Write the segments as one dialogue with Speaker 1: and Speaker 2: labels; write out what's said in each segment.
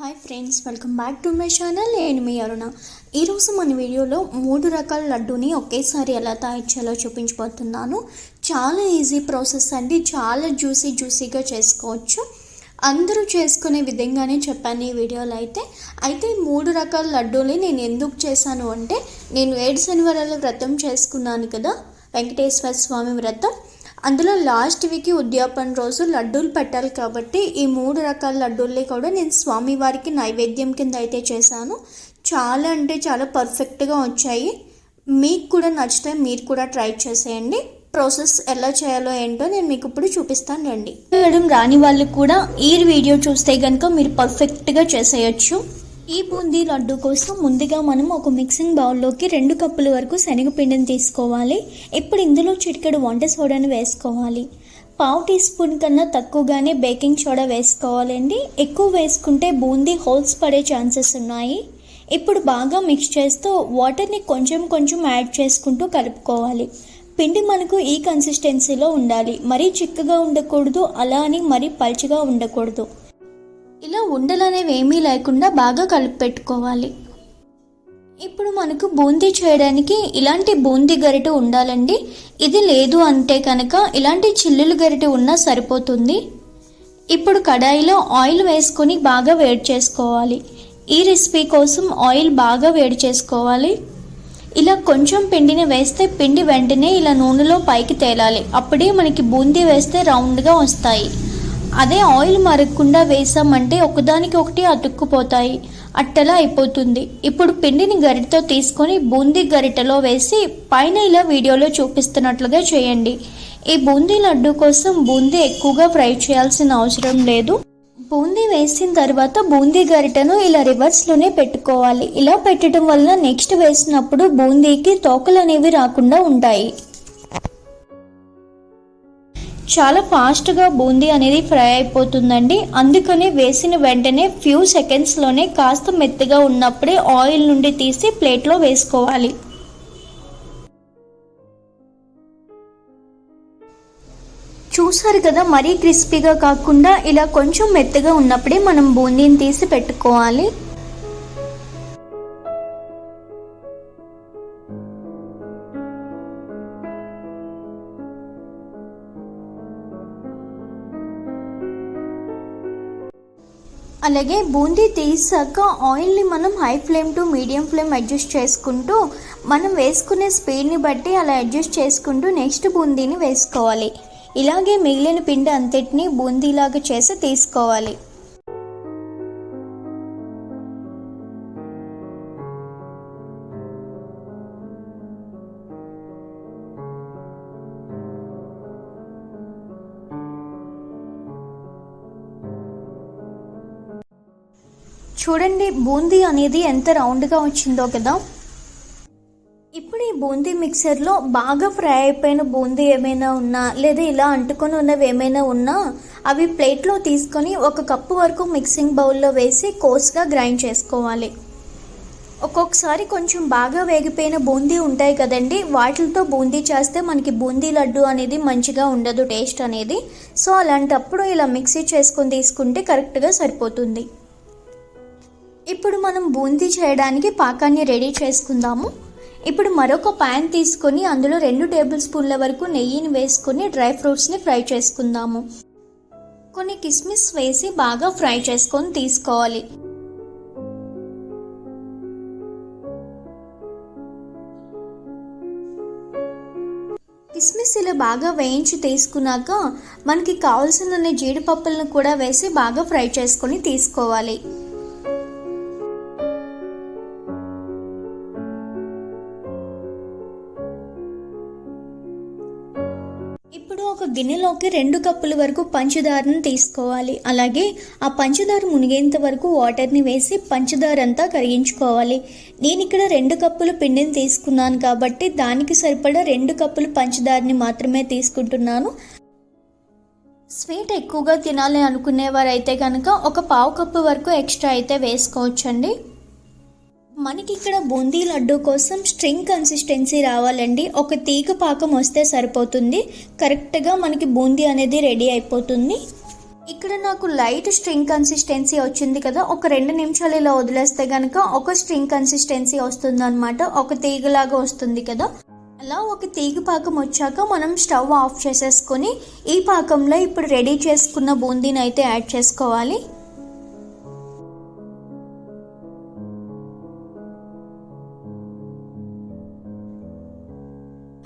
Speaker 1: Hi friends, welcome back to my channel. నేను మీ అరుణ. ఈరోజు మన వీడియోలో 3 రకాల లడ్డూని ఒకేసారి ఎలా తయారు చేయాలో చూపించబోతున్నాను. చాలా ఈజీ ప్రాసెస్ అండి. చాలా జ్యూసీగా చేసుకోవచ్చు. అందరూ చేసుకునే విధంగానే చెప్పాను ఈ వీడియోలో. అయితే 3 రకాల లడ్డూని నేను ఎందుకు చేశాను అంటే, నేను 7 శనివారాల వ్రతం చేసుకున్నాను కదా, వెంకటేశ్వర స్వామి వ్రతం. అందులో లాస్ట్ వీక్ ఉద్యాపన రోజు లడ్డూలు పెట్టాలి కాబట్టి ఈ 3 రకాల లడ్డూల్ని కూడా నేను స్వామివారికి నైవేద్యం కింద అయితే చేశాను. చాలా అంటే చాలా పర్ఫెక్ట్గా వచ్చాయి. మీకు కూడా నచ్చితే మీరు కూడా ట్రై చేసేయండి. ప్రాసెస్ ఎలా చేయాలో ఏంటో నేను మీకు ఇప్పుడు చూపిస్తాను రండి. చేయడం రాని వాళ్ళు కూడా ఈ వీడియో చూస్తే కనుక మీరు పర్ఫెక్ట్గా చేసేయచ్చు. ఈ బూందీ లడ్డు కోసం ముందుగా మనం ఒక మిక్సింగ్ బౌల్లోకి 2 కప్పుల వరకు శనగపిండిని తీసుకోవాలి. ఇప్పుడు ఇందులో చిటికెడు వంట సోడాని వేసుకోవాలి. 1/2 టీ స్పూన్ కన్నా తక్కువగానే బేకింగ్ సోడా వేసుకోవాలండి. ఎక్కువ వేసుకుంటే బూందీ హోల్స్ పడే ఛాన్సెస్ ఉన్నాయి. ఇప్పుడు బాగా మిక్స్ చేస్తూ వాటర్ని కొంచెం యాడ్ చేసుకుంటూ కలుపుకోవాలి. పిండి మనకు ఈ కన్సిస్టెన్సీలో ఉండాలి. మరీ చిక్కగా ఉండకూడదు, అలా అని మరీ పల్చగా ఉండకూడదు. ఇలా ఉండలనేవి ఏమీ లేకుండా బాగా కలిపి పెట్టుకోవాలి. ఇప్పుడు మనకు బూందీ చేయడానికి ఇలాంటి బూందీ గరిటె ఉండాలండి. ఇది లేదు అంటే కనుక ఇలాంటి చిల్లులు గరిటె ఉన్నా సరిపోతుంది. ఇప్పుడు కడాయిలో ఆయిల్ వేసుకొని బాగా వేడి చేసుకోవాలి. ఈ రెసిపీ కోసం ఆయిల్ బాగా వేడి చేసుకోవాలి. ఇలా కొంచెం పిండిని వేస్తే పిండి వెంటనే ఇలా నూనెలో పైకి తేలాలి. అప్పుడే మనకి బూందీ వేస్తే రౌండ్గా వస్తాయి. అదే ఆయిల్ మరగకుండా వేసామంటే ఒకదానికి ఒకటి అతుక్కుపోతాయి. అట్టలా అయిపోతుంది. ఇప్పుడు పిండిని గరిటెతో తీసుకొని బూందీ గరిటెలో వేసి పైన ఇలా వీడియోలో చూపిస్తున్నట్లుగా చేయండి. ఈ బూందీ లడ్డు కోసం బూందీ ఎక్కువగా ఫ్రై చేయాల్సిన అవసరం లేదు. బూందీ వేసిన తర్వాత బూందీ గరిటెను ఇలా రివర్స్లోనే పెట్టుకోవాలి. ఇలా పెట్టడం వల్ల నెక్స్ట్ వేసినప్పుడు బూందీకి తోకలు అనేవి రాకుండా ఉంటాయి. చాలా ఫాస్ట్గా బూందీ అనేది ఫ్రై అయిపోతుందండి. అందుకనే వేసిన వెంటనే ఫ్యూ సెకండ్స్లోనే కాస్త మెత్తగా ఉన్నప్పుడే ఆయిల్ నుండి తీసి ప్లేట్లో వేసుకోవాలి. చూసారు కదా, మరీ క్రిస్పీగా కాకుండా ఇలా కొంచెం మెత్తగా ఉన్నప్పుడే మనం బూందీని తీసి పెట్టుకోవాలి. అలాగే బూందీ తీసాక ఆయిల్ని మనం high flame to medium flame adjust చేసుకుంటూ మనం వేసుకునే స్పీడ్ని బట్టి అలా అడ్జస్ట్ చేసుకుంటూ నెక్స్ట్ బూందీని వేసుకోవాలి. ఇలాగే మిగిలిన పిండి అంతటిని బూందీలాగా చేసి తీసుకోవాలి. చూడండి, బూందీ అనేది ఎంత రౌండ్గా వచ్చిందో కదా. ఇప్పుడు ఈ బూందీ మిక్సర్లో బాగా ఫ్రై అయిపోయిన బూందీ ఏమైనా ఉన్నా, లేదా ఇలా అంటుకొని ఉన్నవి ఏమైనా ఉన్నా అవి ప్లేట్లో తీసుకొని 1 కప్పు వరకు మిక్సింగ్ బౌల్లో వేసి కోర్స్గా గ్రైండ్ చేసుకోవాలి. ఒక్కొక్కసారి కొంచెం బాగా వేగిపోయిన బూందీ ఉంటాయి కదండి, వాటితో బూందీ చేస్తే మనకి బూందీ లడ్డు అనేది మంచిగా ఉండదు టేస్ట్ అనేది. సో అలాంటప్పుడు ఇలా మిక్సీ చేసుకొని తీసుకుంటే కరెక్ట్గా సరిపోతుంది. ఇప్పుడు మనం బూందీ చేయడానికి పాకాన్ని రెడీ చేసుకుందాము. ఇప్పుడు మరొక ప్యాన్ తీసుకొని అందులో 2 టేబుల్ స్పూన్ల వరకు నెయ్యిని వేసుకొని డ్రై ఫ్రూట్స్ని ఫ్రై చేసుకుందాము. కొన్ని కిస్మిస్ వేసి బాగా ఫ్రై చేసుకొని తీసుకోవాలి. కిస్మిస్ ఇలా బాగా వేయించి తీసుకున్నాక మనకి కావాల్సిన జీడిపప్పులను కూడా వేసి బాగా ఫ్రై చేసుకొని తీసుకోవాలి. ఇప్పుడు ఒక గిన్నెలోకి 2 కప్పుల వరకు పంచదారను తీసుకోవాలి. అలాగే ఆ పంచదార మునిగేంత వరకు వాటర్ని వేసి పంచదార అంతా కరిగించుకోవాలి. నేను ఇక్కడ 2 కప్పుల పిండిని తీసుకున్నాను కాబట్టి దానికి సరిపడా 2 కప్పుల పంచదారని మాత్రమే తీసుకుంటున్నాను. స్వీట్ ఎక్కువగా తినాలి అనుకునేవారైతే కనుక ఒక 1/2 కప్పు వరకు ఎక్స్ట్రా అయితే వేసుకోవచ్చండి. మనకి ఇక్కడ బూందీ లడ్డు కోసం స్ట్రింగ్ కన్సిస్టెన్సీ రావాలండి. ఒక తీగ పాకం వస్తే సరిపోతుంది. కరెక్ట్గా మనకి బూందీ అనేది రెడీ అయిపోతుంది. ఇక్కడ నాకు లైట్ స్ట్రింగ్ కన్సిస్టెన్సీ వచ్చింది కదా, ఒక 2 నిమిషాలు ఇలా వదిలేస్తే కనుక ఒక స్ట్రింగ్ కన్సిస్టెన్సీ వస్తుంది అనమాట, ఒక తీగలాగా వస్తుంది కదా. అలా ఒక తీగ పాకం వచ్చాక మనం స్టవ్ ఆఫ్ చేసేసుకొని ఈ పాకంలో ఇప్పుడు రెడీ చేసుకున్న బూందీని అయితే యాడ్ చేసుకోవాలి.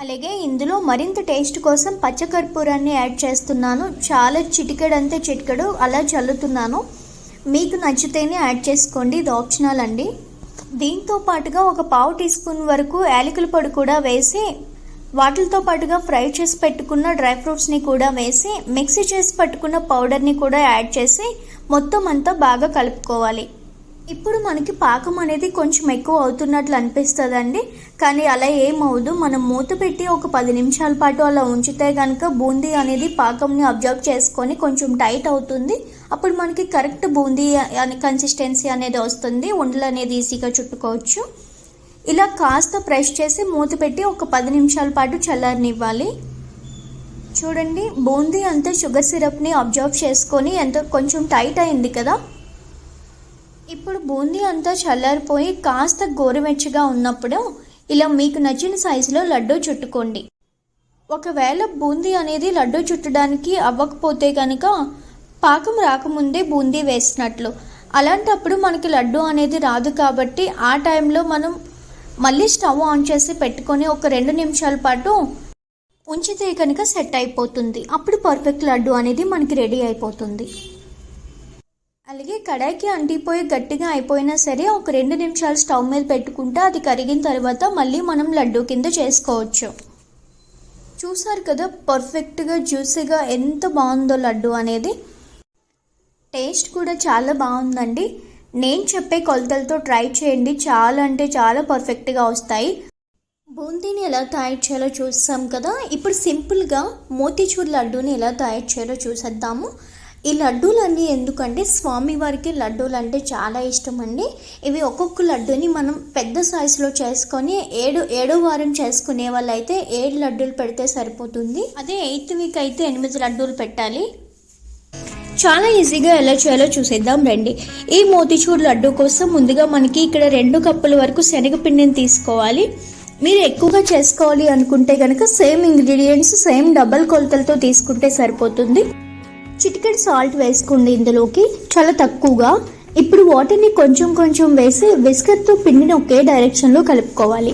Speaker 1: అలాగే ఇందులో మరింత టేస్ట్ కోసం పచ్చకర్పూరాన్ని యాడ్ చేస్తున్నాను. చాలా చిటికెడంతే చిటికెడు అలా చల్లుతున్నాను. మీకు నచ్చితేనే యాడ్ చేసుకోండి, ఇది ఆప్షనల్ అండి. దీంతో పాటుగా ఒక 1/2 టీ స్పూన్ వరకు యాలకుల పొడి కూడా వేసి వాటితో పాటుగా ఫ్రై చేసి పెట్టుకున్న డ్రై ఫ్రూట్స్ని కూడా వేసి మిక్సీ చేసి పట్టుకున్న పౌడర్ని కూడా యాడ్ చేసి మొత్తం అంతా బాగా కలుపుకోవాలి. ఇప్పుడు మనకి పాకం అనేది కొంచెం ఎక్కువ అవుతున్నట్లు అనిపిస్తుందండి, కానీ అలా ఏమవుదు. మనం మూత పెట్టి ఒక 10 నిమిషాల పాటు అలా ఉంచితే కనుక బూందీ అనేది పాకంని అబ్జర్వ్ చేసుకొని కొంచెం టైట్ అవుతుంది. అప్పుడు మనకి కరెక్ట్ బూందీ కన్సిస్టెన్సీ అనేది వస్తుంది, ఉండలు అనేది ఈజీగా చుట్టుకోవచ్చు. ఇలా కాస్త ప్రెస్ చేసి మూత పెట్టి ఒక 10 నిమిషాల పాటు చల్లారనివ్వాలి. చూడండి, బూందీ అంతా షుగర్ సిరప్ని అబ్జర్వ్ చేసుకొని ఎంతో కొంచెం టైట్ అయింది కదా. ఇప్పుడు బూందీ అంతా చల్లారిపోయి కాస్త గోరువెచ్చగా ఉన్నప్పుడు ఇలా మీకు నచ్చిన సైజులో లడ్డూ చుట్టుకోండి. ఒకవేళ బూందీ అనేది లడ్డూ చుట్టడానికి అవ్వకపోతే కనుక పాకం రాకముందే బూందీ వేసినట్లు, అలాంటప్పుడు మనకి లడ్డూ అనేది రాదు. కాబట్టి ఆ టైంలో మనం మళ్ళీ స్టవ్ ఆన్ చేసి పెట్టుకొని ఒక 2 నిమిషాల పాటు ఉంచితే కనుక సెట్ అయిపోతుంది. అప్పుడు పర్ఫెక్ట్ లడ్డూ అనేది మనకి రెడీ అయిపోతుంది. అలాగే కడాయికి అంటిపోయి గట్టిగా అయిపోయినా సరే ఒక 2 నిమిషాలు స్టవ్ మీద పెట్టుకుంటే అది కరిగిన తర్వాత మళ్ళీ మనం లడ్డూ కింద చేసుకోవచ్చు. చూసారు కదా పర్ఫెక్ట్గా జ్యూసీగా ఎంత బాగుందో లడ్డూ అనేది. టేస్ట్ కూడా చాలా బాగుందండి. నేను చెప్పే కొలతలతో ట్రై చేయండి, చాలా అంటే చాలా పర్ఫెక్ట్గా వస్తాయి. బూందీని ఎలా తయారు చేయాలో చూస్తాం కదా. ఇప్పుడు సింపుల్గా మోతీచూర్ లడ్డూని ఎలా తయారు చేయాలో చూసేద్దాము. ఈ లడ్డూలన్నీ ఎందుకంటే స్వామివారికి లడ్డూలు అంటే చాలా ఇష్టం అండి. ఇవి ఒక్కొక్క లడ్డూని మనం పెద్ద సైజులో చేసుకొని ఏడో వారం చేసుకునే వాళ్ళు అయితే 7 లడ్డూలు పెడితే సరిపోతుంది. అదే 8th వీక్ అయితే 8 లడ్డూలు పెట్టాలి. చాలా ఈజీగా ఎలా చేయాలో చూసేద్దాం రండి. ఈ మోతీచూర్ లడ్డూ కోసం ముందుగా మనకి ఇక్కడ 2 కప్పుల వరకు శనగపిండిని తీసుకోవాలి. మీరు ఎక్కువగా చేసుకోవాలి అనుకుంటే కనుక సేమ్ ఇంగ్రీడియంట్స్ సేమ్ డబల్ కొలతలతో తీసుకుంటే సరిపోతుంది. చిటికెడు సాల్ట్ వేసుకోండి ఇందులోకి, చాలా తక్కువగా. ఇప్పుడు వాటర్ని కొంచెం కొంచెం వేసి విస్కర్తో పిండిని ఒకే డైరెక్షన్లో కలుపుకోవాలి.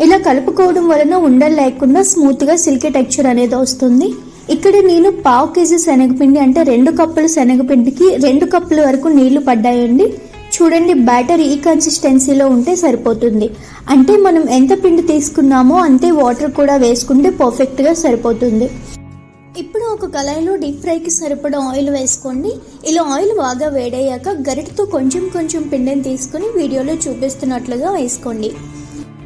Speaker 1: ఇలా కలుపుకోవడం వలన ఉండలు లేకుండా స్మూత్గా సిల్కీ టెక్స్చర్ అనేది వస్తుంది. ఇక్కడ నేను 1/2 కేజీ శనగపిండి అంటే 2 కప్పుల శనగపిండికి 2 కప్పుల వరకు నీళ్లు పడ్డాయండి. చూడండి, బ్యాటర్ ఈ కన్సిస్టెన్సీలో ఉంటే సరిపోతుంది. అంటే మనం ఎంత పిండి తీసుకున్నామో అంతే వాటర్ కూడా వేసుకుంటే పర్ఫెక్ట్గా సరిపోతుంది. ఇప్పుడు ఒక కళాయిలో డీప్ ఫ్రైకి సరిపడా ఆయిల్ వేసుకోండి. ఇలా ఆయిల్ బాగా వేడయ్యాక గరిటతో కొంచెం కొంచెం పిండిని తీసుకుని వీడియోలో చూపిస్తున్నట్లుగా వేసుకోండి.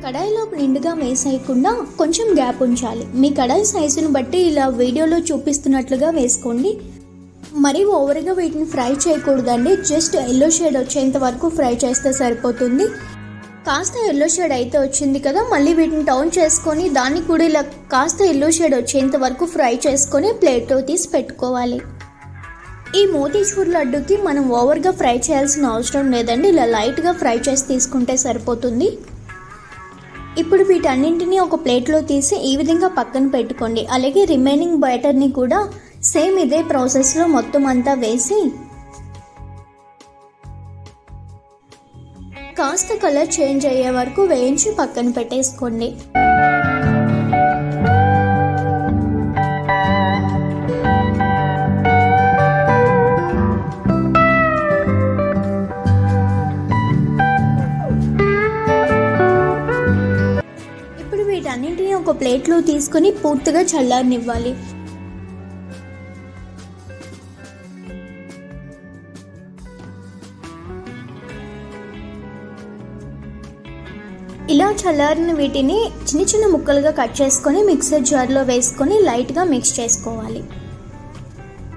Speaker 1: కడాయిలో నిండుగా వేసేయకుండా కొంచెం గ్యాప్ ఉంచాలి. మీ కడాయి సైజును బట్టి ఇలా వీడియోలో చూపిస్తున్నట్లుగా వేసుకోండి. మరీ ఓవర్గా వీటిని ఫ్రై చేయకూడదండి, జస్ట్ ఎల్లో షేడ్ వచ్చేంత వరకు ఫ్రై చేస్తే సరిపోతుంది. కాస్త ఎల్లో షేడ్ అయితే వచ్చింది కదా, మళ్ళీ వీటిని టర్న్ చేసుకొని దాన్ని కూడా ఇలా కాస్త ఎల్లో షేడ్ వచ్చేంత వరకు ఫ్రై చేసుకొని ప్లేట్లో తీసి పెట్టుకోవాలి. ఈ మోతీచూర్ లడ్డూకి మనం ఓవర్గా ఫ్రై చేయాల్సిన అవసరం లేదండి, ఇలా లైట్గా ఫ్రై చేసి తీసుకుంటే సరిపోతుంది. ఇప్పుడు వీటన్నింటినీ ఒక ప్లేట్లో తీసి ఈ విధంగా పక్కన పెట్టుకోండి. అలాగే రిమైనింగ్ బ్యాటర్ని కూడా సేమ్ ఇదే ప్రాసెస్లో మొత్తం అంతా వేసి కాస్త కలర్ చేంజ్ అయ్యే వరకు వేయించి పక్కన పెట్టేసుకోండి. ఇప్పుడు వీటన్నింటినీ ఒక ప్లేట్లో తీసుకొని పూర్తిగా చల్లారనివ్వాలి. ఇలా చల్లారిన వీటిని చిన్న చిన్న ముక్కలుగా కట్ చేసుకొని మిక్సర్ జార్లో వేసుకొని లైట్గా మిక్స్ చేసుకోవాలి.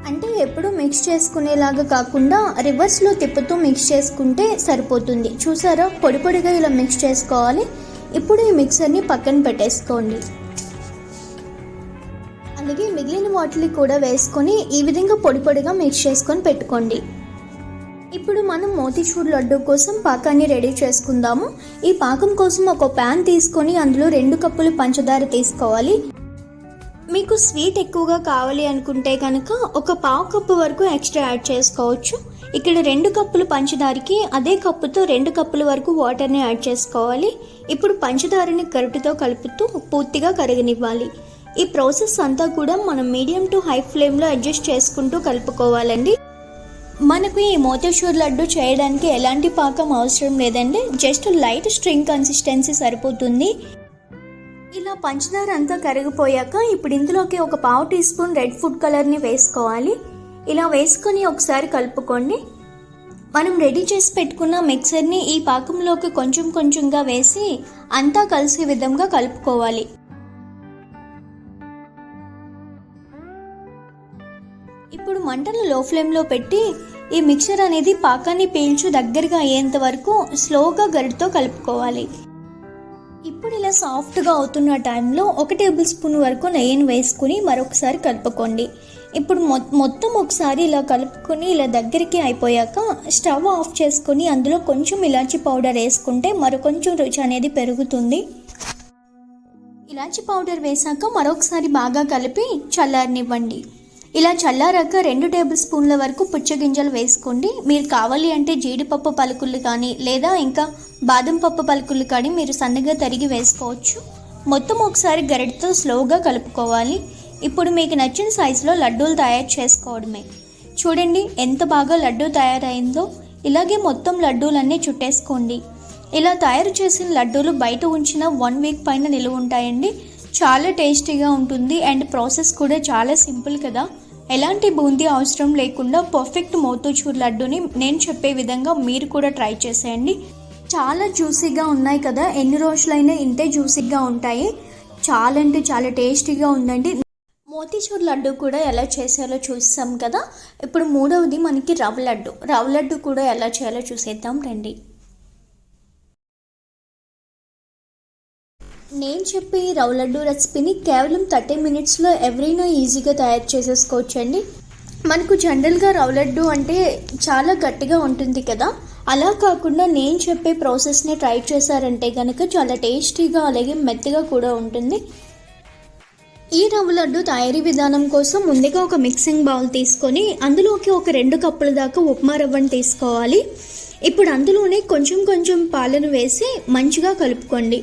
Speaker 1: అంటే ఎప్పుడు మిక్స్ చేసుకునేలాగా కాకుండా రివర్స్లో తిప్పుతూ మిక్స్ చేసుకుంటే సరిపోతుంది. చూసారా, పొడి పొడిగా ఇలా మిక్స్ చేసుకోవాలి. ఇప్పుడు ఈ మిక్సర్ని పక్కన పెట్టేసుకోండి. అలాగే మిగిలిన వాటిని కూడా వేసుకొని ఈ విధంగా పొడి పొడిగా మిక్స్ చేసుకొని పెట్టుకోండి. ఇప్పుడు మనం మోతీచూర్ లడ్డు కోసం పాకాన్ని రెడీ చేసుకుందాము. ఈ పాకం కోసం ఒక ప్యాన్ తీసుకొని అందులో 2 కప్పులు పంచదార తీసుకోవాలి. మీకు స్వీట్ ఎక్కువగా కావాలి అనుకుంటే కనుక ఒక పావు కప్పు వరకు ఎక్స్ట్రా యాడ్ చేసుకోవచ్చు. ఇక్కడ 2 కప్పులు పంచదారకి అదే కప్పుతో 2 కప్పుల వరకు వాటర్ని యాడ్ చేసుకోవాలి. ఇప్పుడు పంచదారని గరిటెతో కలుపుతూ పూర్తిగా కరగనివ్వాలి. ఈ ప్రాసెస్ అంతా కూడా మనం మీడియం టు హై ఫ్లేమ్లో అడ్జస్ట్ చేసుకుంటూ కలుపుకోవాలండి. మనకు ఈ మోతీచూర్ లడ్డు చేయడానికి ఎలాంటి పాకం అవసరం లేదండి, జస్ట్ లైట్ స్ట్రింగ్ కన్సిస్టెన్సీ సరిపోతుంది. ఇలా పంచదార అంతా కరిగిపోయాక ఇప్పుడు ఇందులోకి ఒక పావు టీ స్పూన్ రెడ్ ఫుడ్ కలర్ని వేసుకోవాలి. ఇలా వేసుకొని ఒకసారి కలుపుకోండి. మనం రెడీ చేసి పెట్టుకున్న మిక్సర్ని ఈ పాకంలోకి కొంచెం కొంచెంగా వేసి అంతా కలిసే విధంగా కలుపుకోవాలి. ఇప్పుడు మంటను లో ఫ్లేమ్లో పెట్టి ఈ మిక్చర్ అనేది పాకాన్ని పీల్చు దగ్గరగా అయ్యేంత వరకు స్లోగా గరిటతో కలుపుకోవాలి. ఇప్పుడు ఇలా సాఫ్ట్గా అవుతున్న టైంలో 1 టేబుల్ స్పూన్ వరకు నెయ్యిని వేసుకుని మరొకసారి కలుపుకోండి. ఇప్పుడు మొత్తం ఒకసారి ఇలా కలుపుకొని ఇలా దగ్గరికి అయిపోయాక స్టవ్ ఆఫ్ చేసుకొని అందులో కొంచెం ఇలాచీ పౌడర్ వేసుకుంటే మరికొంచెం రుచి అనేది పెరుగుతుంది. ఇలాచీ పౌడర్ వేసాక మరొకసారి బాగా కలిపి చల్లారనివ్వండి. ఇలా చల్లారాక 2 టేబుల్ స్పూన్ల వరకు పుచ్చగింజలు వేసుకోండి. మీరు కావాలి అంటే జీడిపప్పు పలుకులు కానీ లేదా ఇంకా బాదం పప్పు పలుకులు కానీ మీరు సన్నగా తరిగి వేసుకోవచ్చు. మొత్తం ఒకసారి గరిటెతో స్లోగా కలుపుకోవాలి. ఇప్పుడు మీకు నచ్చిన సైజులో లడ్డూలు తయారు చేసుకోవడమే. చూడండి ఎంత బాగా లడ్డూ తయారైందో. ఇలాగే మొత్తం లడ్డూలన్నీ చుట్టేసుకోండి. ఇలా తయారు చేసిన లడ్డూలు బయట ఉంచిన 1 వీక్ పైన నిలువ ఉంటాయండి. చాలా టేస్టీగా ఉంటుంది అండ్ ప్రాసెస్ కూడా చాలా సింపుల్ కదా. ఎలాంటి బూందీ అవసరం లేకుండా పర్ఫెక్ట్ మోతీచూర్ లడ్డూని నేను చెప్పే విధంగా మీరు కూడా ట్రై చేసేయండి. చాలా జ్యూసీగా ఉన్నాయి కదా, ఎన్ని రోజులైనా ఇంతే జ్యూసీగా ఉంటాయి. చాలా అంటే చాలా టేస్టీగా ఉందండి. మోతీచూర్ లడ్డు కూడా ఎలా చేసాలో చూసాం కదా. ఇప్పుడు మూడవది మనకి రవ్వ లడ్డు కూడా ఎలా చేయాలో చూసేద్దాం రండి. నేను చెప్పే రవ్వ లడ్డు రెసిపీని కేవలం 30 మినిట్స్లో ఎవరైనా ఈజీగా తయారు చేసేసుకోవచ్చండి. మనకు జనరల్గా రవ్వ లడ్డు అంటే చాలా గట్టిగా ఉంటుంది కదా, అలా కాకుండా నేను చెప్పే ప్రాసెస్ని ట్రై చేశారంటే కనుక చాలా టేస్టీగా అలాగే మెత్తగా కూడా ఉంటుంది. ఈ రవ్వ లడ్డు తయారీ విధానం కోసం ముందుగా ఒక మిక్సింగ్ బౌల్ తీసుకొని అందులోకి ఒక 2 కప్పుల దాకా ఉప్మా రవ్వను తీసుకోవాలి. ఇప్పుడు అందులోనే కొంచెం కొంచెం పాలను వేసి మంచిగా కలుపుకోండి.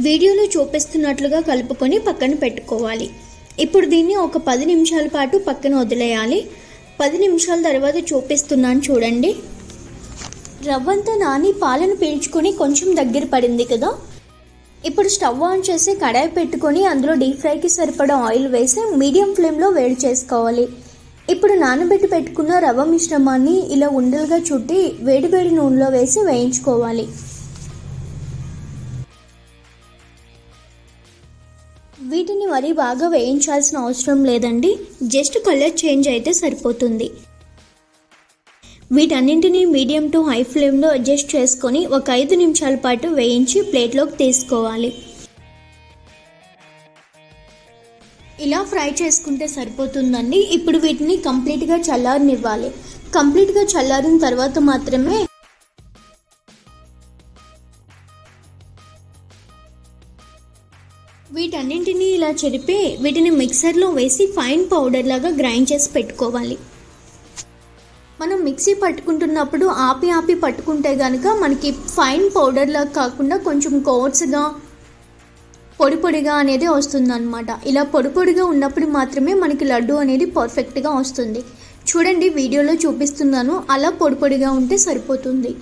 Speaker 1: వీడియోలో చూపిస్తున్నట్లుగా కలుపుకొని పక్కన పెట్టుకోవాలి. ఇప్పుడు దీన్ని ఒక 10 నిమిషాల పాటు పక్కన వదిలేయాలి. 10 నిమిషాల తర్వాత చూపిస్తున్నాను చూడండి. రవ్వంతా నాని పాలను పీల్చుకొని కొంచెం దగ్గర పడింది కదా. ఇప్పుడు స్టవ్ ఆన్ చేసి కడాయి పెట్టుకొని అందులో డీప్ ఫ్రైకి సరిపడా ఆయిల్ వేసి మీడియం ఫ్లేమ్లో వేడి చేసుకోవాలి. ఇప్పుడు నానబెట్టి పెట్టుకున్న రవ్వ మిశ్రమాన్ని ఇలా ఉండలుగా చుట్టి వేడివేడి నూనెలో వేసి వేయించుకోవాలి. వీటిని మరీ బాగా వేయించాల్సిన అవసరం లేదండి, జస్ట్ కలర్ చేంజ్ అయితే సరిపోతుంది. వీటన్నింటినీ మీడియం టు హై ఫ్లేమ్లో అడ్జస్ట్ చేసుకొని ఒక 5 నిమిషాల పాటు వేయించి ప్లేట్లోకి తీసుకోవాలి. ఇలా ఫ్రై చేసుకుంటే సరిపోతుందండి. ఇప్పుడు వీటిని కంప్లీట్గా చల్లారనివ్వాలి. కంప్లీట్గా చల్లారిన తర్వాత మాత్రమే వీటన్నింటినీ ఇలా చెరిపి వీటిని మిక్సర్లో వేసి ఫైన్ పౌడర్ లాగా గ్రైండ్ చేసి పెట్టుకోవాలి. మనం మిక్సీ పట్టుకుంటున్నప్పుడు ఆపి పట్టుకుంటే కనుక మనకి ఫైన్ పౌడర్ లాగా కాకుండా కొంచెం కోర్స్గా పొడిగా అనేది వస్తుందన్నమాట. ఇలా పొడిగా ఉన్నప్పుడు మాత్రమే మనకి లడ్డు అనేది పర్ఫెక్ట్గా వస్తుంది. చూడండి వీడియోలో చూపిస్తున్నాను, అలా పొడిగా ఉంటే సరిపోతుంది.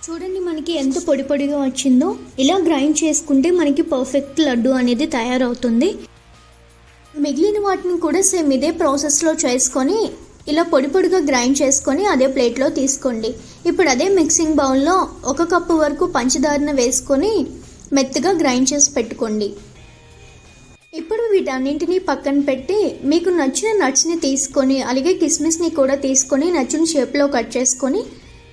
Speaker 1: చూడండి మనకి ఎంత పొడిగా వచ్చిందో. ఇలా గ్రైండ్ చేసుకుంటే మనకి పర్ఫెక్ట్ లడ్డు అనేది తయారవుతుంది. మిగిలిన వాటిని కూడా సేమ్ ఇదే ప్రాసెస్లో చేసుకొని ఇలా పొడిగా గ్రైండ్ చేసుకొని అదే ప్లేట్లో తీసుకోండి. ఇప్పుడు అదే మిక్సింగ్ బౌల్లో 1 కప్పు వరకు పంచదారను వేసుకొని మెత్తగా గ్రైండ్ చేసి పెట్టుకోండి. ఇప్పుడు వీటన్నింటినీ పక్కన పెట్టి మీకు నచ్చిన నట్స్ని తీసుకొని అలాగే కిస్మిస్ని కూడా తీసుకొని నచ్చిన షేప్లో కట్ చేసుకొని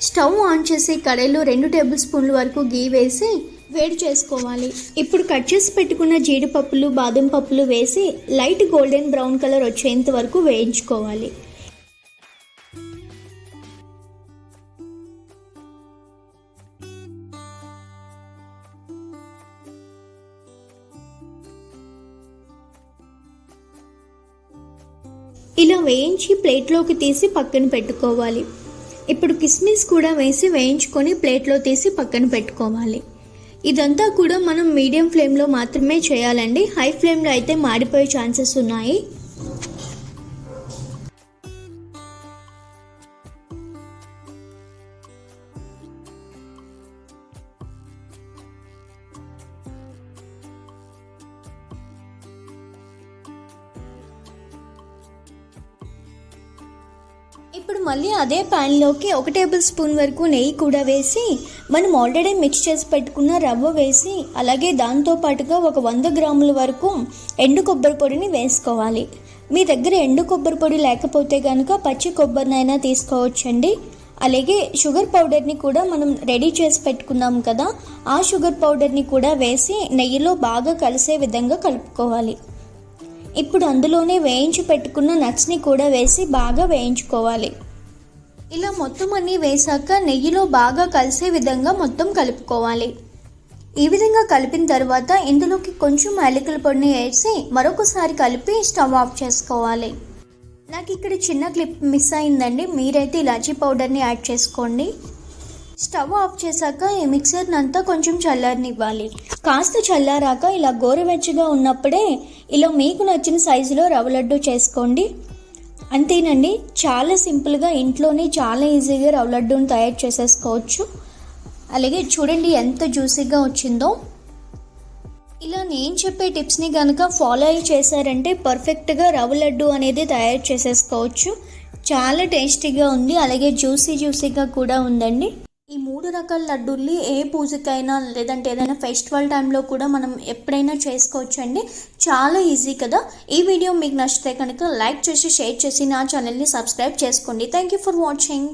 Speaker 1: స్టవ్ ఆన్ చేసి కడాయిలో 2 టేబుల్ స్పూన్ల వరకు గీ వేసి వేడి చేసుకోవాలి. ఇప్పుడు కట్ చేసి పెట్టుకున్న జీడిపప్పులు బాదం పప్పులు వేసి లైట్ గోల్డెన్ బ్రౌన్ కలర్ వచ్చేంత వరకు వేయించుకోవాలి. ఇలా వేయించి ప్లేట్లోకి తీసి పక్కన పెట్టుకోవాలి. ఇప్పుడు కిస్మిస్ కూడా వేసి వేయించుకొని ప్లేట్లో తీసి పక్కన పెట్టుకోవాలి. ఇదంతా కూడా మనం మీడియం ఫ్లేమ్లో మాత్రమే చేయాలండి. హై ఫ్లేమ్లో అయితే మాడిపోయే ఛాన్సెస్ ఉన్నాయి. ఇప్పుడు మళ్ళీ అదే ప్యాన్లోకి 1 టేబుల్ స్పూన్ వరకు నెయ్యి కూడా వేసి మనం ఆల్రెడీ మిక్స్ చేసి పెట్టుకున్న రవ్వ వేసి అలాగే దాంతోపాటుగా ఒక 100 గ్రాముల వరకు ఎండు కొబ్బరి పొడిని వేసుకోవాలి. మీ దగ్గర ఎండు కొబ్బరి పొడి లేకపోతే కనుక పచ్చి కొబ్బరినైనా తీసుకోవచ్చండి. అలాగే షుగర్ పౌడర్ని కూడా మనం రెడీ చేసి పెట్టుకున్నాం కదా, ఆ షుగర్ పౌడర్ని కూడా వేసి నెయ్యిలో బాగా కలిసే విధంగా కలుపుకోవాలి. ఇప్పుడు అందులోనే వేయించి పెట్టుకున్న నట్స్ని కూడా వేసి బాగా వేయించుకోవాలి. ఇలా మొత్తం అన్నీ వేసాక నెయ్యిలో బాగా కలిసే విధంగా మొత్తం కలుపుకోవాలి. ఈ విధంగా కలిపిన తర్వాత ఇందులోకి కొంచెం యాలకుల పొడిని వేసి మరొకసారి కలిపి స్టవ్ ఆఫ్ చేసుకోవాలి. నాకు ఇక్కడ చిన్న క్లిప్ మిస్ అయిందండి, మీరైతే ఇలాచీ పౌడర్ని యాడ్ చేసుకోండి. స్టవ్ ఆఫ్ చేశాక ఈ మిక్సర్ని అంతా కొంచెం చల్లారనివ్వాలి. కాస్త చల్లారాక ఇలా గోరువెచ్చగా ఉన్నప్పుడే ఇలా మీకు నచ్చిన సైజులో రవ్వ లడ్డు చేసుకోండి. అంతేనండి, చాలా సింపుల్గా ఇంట్లోనే చాలా ఈజీగా రవ్వ లడ్డూని తయారు చేసేసుకోవచ్చు. అలాగే చూడండి ఎంత జ్యూసీగా వచ్చిందో. ఇలా నేను చెప్పే టిప్స్ని కనుక ఫాలో అయ్యి చేశారంటే పర్ఫెక్ట్గా రవ్వ లడ్డు అనేది తయారు చేసేసుకోవచ్చు. చాలా టేస్టీగా ఉంది, అలాగే జ్యూసీగా కూడా ఉందండి. ఈ 3 రకాల లడ్డూల్ని ఏ పూజకైనా లేదంటే ఏదైనా ఫెస్టివల్ టైంలో కూడా మనం ఎప్పుడైనా చేసుకోవచ్చండి. చాలా ఈజీ కదా. ఈ వీడియో మీకు నచ్చితే కనుక లైక్ చేసి షేర్ చేసి నా ఛానల్ని సబ్స్క్రైబ్ చేసుకోండి. Thank you for watching.